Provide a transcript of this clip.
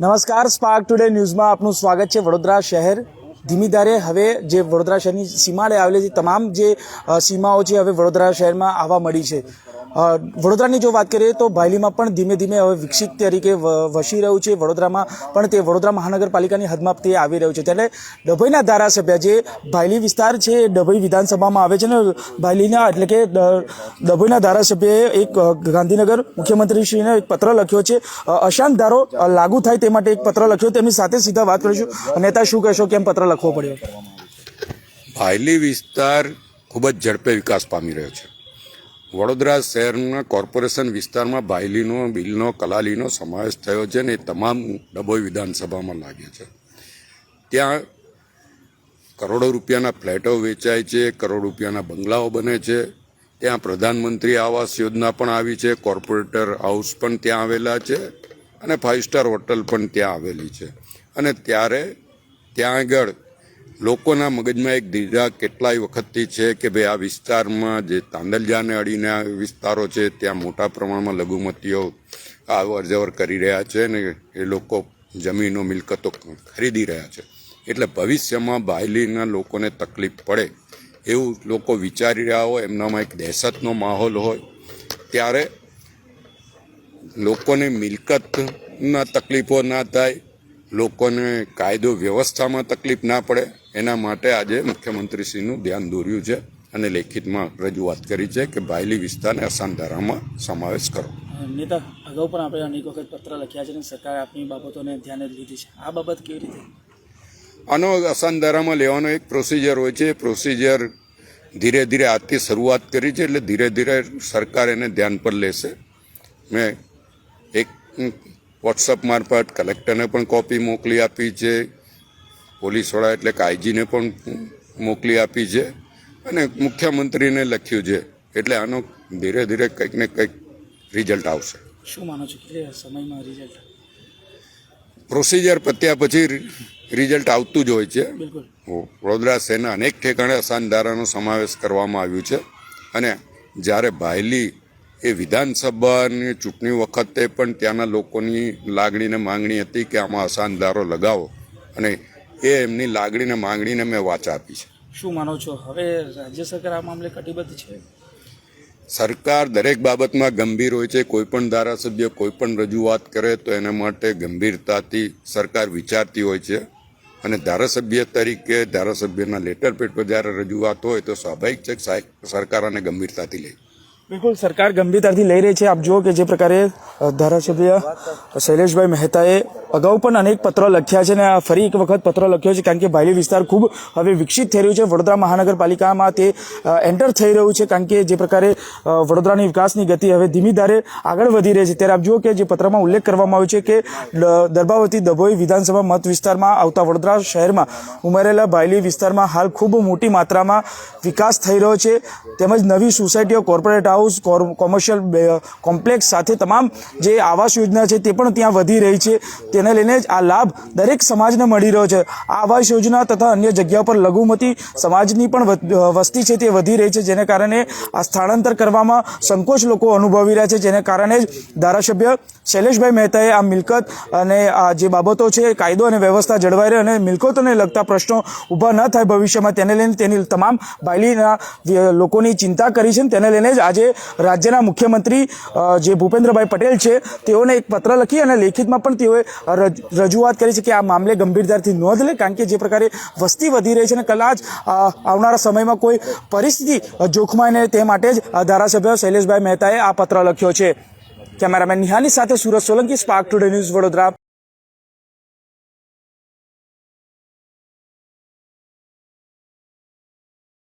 નમસ્કાર, spark today ન્યૂઝમાં આપનું સ્વાગત છે। વડોદરા શહેર ધીમી ધારે હવે જે વડોદરા શહેરની સીમાડે આવેલી છે તમામ જે સીમાઓ છે હવે વડોદરા શહેરમાં આવવા મળી છે। વડોદરાની જો વાત કરીએ તો ભાયલીમાં પણ ધીમે ધીમે હવે વિકસિત તરીકે વસી રહ્યું છે। વડોદરામાં પણ તે વડોદરા મહાનગરપાલિકાની હદમાં તે આવી રહ્યું છે। ત્યારે ડભોઈના ધારાસભ્ય જે ભાયલી વિસ્તાર છે એ ડભોઈ વિધાનસભામાં આવે છે ને ભાયલીના એટલે કે ડભોઈના ધારાસભ્યએ એક ગાંધીનગર મુખ્યમંત્રીશ્રીને એક પત્ર લખ્યો છે। અશાંત ધારો લાગુ થાય તે માટે એક પત્ર લખ્યો। તેમની સાથે સીધા વાત કરીશું। નેતા, શું કહેશો, કેમ પત્ર લખવો પડ્યો? ભાયલી વિસ્તાર ખૂબ જ ઝડપે વિકાસ પામી રહ્યો છે। વડોદરા શહેરના કોર્પોરેશન વિસ્તારમાં ભાયલીનો, બિલનો, કલાલીનો સમાવેશ થયો છે ને એ તમામ ડભોઈ વિધાનસભામાં લાગે છે। ત્યાં કરોડો રૂપિયાના ફ્લેટો વેચાય છે, કરોડ રૂપિયાના બંગલાઓ બને છે। ત્યાં પ્રધાનમંત્રી આવાસ યોજના પણ આવી છે, કોર્પોરેટર હાઉસ પણ ત્યાં આવેલા છે અને 5 સ્ટાર હોટલ પણ ત્યાં આવેલી છે। અને ત્યારે ત્યાં આગળ લોકોના મગજમાં એક દીધા કેટલાય વખતથી છે કે ભાઈ આ વિસ્તારમાં જે તાંદલજાને અડીને વિસ્તારો છે ત્યાં મોટા પ્રમાણમાં લઘુમતીઓ અવર જવર કરી રહ્યા છે ને એ લોકો જમીનો મિલકતો ખરીદી રહ્યા છે। એટલે ભવિષ્યમાં ભાયલીના લોકોને તકલીફ પડે એવું લોકો વિચારી રહ્યા હોય, એમનામાં એક દહેશતનો માહોલ હોય, ત્યારે લોકોને મિલકતના તકલીફો ના થાય, લોકોને કાયદો વ્યવસ્થામાં તકલીફ ના પડે, એના માટે આજે મુખ્યમંત્રીશ્રીનું ધ્યાન દોર્યું છે અને લેખિતમાં રજૂઆત કરી છે કે ભાયલી વિસ્તારને અશાંત ધારામાં સમાવેશ કરો। નેતા, અગાઉ પણ આપણે અનેક વખત પત્ર લખ્યા છે અને સરકારે આપની બાબતોને ધ્યાને લીધી છે। આ બાબત કેવી રીતે? આનો અશાંત ધારામાં લેવાનો એક પ્રોસિજર હોય છે। પ્રોસિજર ધીરે ધીરે આજથી શરૂઆત કરી છે, એટલે ધીરે ધીરે સરકાર એને ધ્યાન પર લેશે। મેં એક વોટ્સઅપ મારફત કલેક્ટરને પણ કોપી મોકલી આપી છે, પોલીસવાળા એટલે કે આઈજીને પણ મોકલી આપી છે અને મુખ્યમંત્રીને લખ્યું છે। એટલે આનો ધીરે ધીરે કંઈક ને કંઈક રિઝલ્ટ આવશે। શું માનો છો કે સમયમાં રિઝલ્ટ? પ્રોસિજર પત્યા પછી રિઝલ્ટ આવતું જ હોય છે। બિલકુલ। વડોદરા શહેરના અનેક ઠેકાણે અશાંત ધારાનો સમાવેશ કરવામાં આવ્યું છે અને જ્યારે ભાયલી એ વિધાનસભાની ચૂંટણી વખતે પણ ત્યાંના લોકોની લાગણીને માંગણી હતી કે આમાં અશાંત ધારો લગાવો અને એ એમની લાગણીને માંગણીને મેં વાચા આપી છે। શું માનો છો, હવે રાજ્ય સરકાર આ મામલે કટિબદ્ધ છે? સરકાર દરેક બાબતમાં ગંભીર હોય છે। કોઈ પણ ધારાસભ્ય કોઈ પણ રજૂઆત કરે તો એના માટે ગંભીરતાથી સરકાર વિચારતી હોય છે અને ધારાસભ્ય તરીકે ધારાસભ્યના લેટર પેડ પર જ્યારે રજૂઆત હોય તો સ્વાભાવિક છે કે સરકાર આને ગંભીરતાથી લે। બિલકુલ, સરકાર ગંભીરતાથી લઈ રહી છે। આપ જુઓ કે જે પ્રકારે ધારાસભ્ય શૈલેષભાઈ મહેતાએ અગાઉ પણ અનેક પત્રો લખ્યા છે અને ફરી એક વખત પત્ર લખ્યો છે, કારણ કે ભાયલી વિસ્તાર ખૂબ હવે વિકસિત થઈ રહ્યું છે। વડોદરા મહાનગરપાલિકામાં તે એન્ટર થઈ રહ્યું છે, કારણ કે જે પ્રકારે વડોદરાની વિકાસની ગતિ હવે ધીમી ધારે આગળ વધી રહી છે। ત્યારે આપ જુઓ કે જે પત્રમાં ઉલ્લેખ કરવામાં આવ્યો છે કે દર્ભાવતી ડભોઈ વિધાનસભા મત વિસ્તારમાં આવતા વડોદરા શહેરમાં ઉમેરેલા ભાયલી વિસ્તારમાં હાલ ખૂબ મોટી માત્રામાં વિકાસ થઈ રહ્યો છે, તેમજ નવી સોસાયટીઓ, કોર્પોરેટ હાઉસ, કોમર્શિયલ કોમ્પ્લેક્સ સાથે તમામ જે આવાસ યોજના છે તે પણ ત્યાં વધી રહી છે। તેને લઈને જ આ લાભ દરેક સમાજને મળી રહ્યો છે। આ આવાસ યોજના તથા અન્ય જગ્યાઓ પર લઘુમતી સમાજની પણ વસ્તી છે તે વધી રહી છે, જેને કારણે આ સ્થળાંતર કરવામાં સંકોચ લોકો અનુભવી રહ્યા છે, જેને કારણે જ ધારાસભ્ય શૈલેષભાઈ મહેતાએ આ મિલકત અને આ જે બાબતો છે કાયદો અને વ્યવસ્થા જળવાઈ રહે અને મિલકતોને લગતા પ્રશ્નો ઊભા ન થાય ભવિષ્યમાં, તેને લઈને તેની તમામ ભાયલીના લોકોની ચિંતા કરી છે। તેને લઈને જ આજે રાજ્યના મુખ્યમંત્રી જે ભૂપેન્દ્રભાઈ પટેલ છે તેઓને એક પત્ર લખી અને લેખિતમાં પણ તેઓએ રજૂઆત કરી છે કે આ મામલે ગંભીરતાથી નોંધ લે, કારણ કે જે પ્રકારે વસ્તી વધી રહી છે અને કદાચ આવનારા સમયમાં કોઈ પરિસ્થિતિ જોખમાય નહીં તે માટે જ ધારાસભ્ય શૈલેષભાઈ મહેતાએ આ પત્ર લખ્યો છે। કેમેરામેન નિહાની સાથે Surat Solanki, spark today news, Vadodara.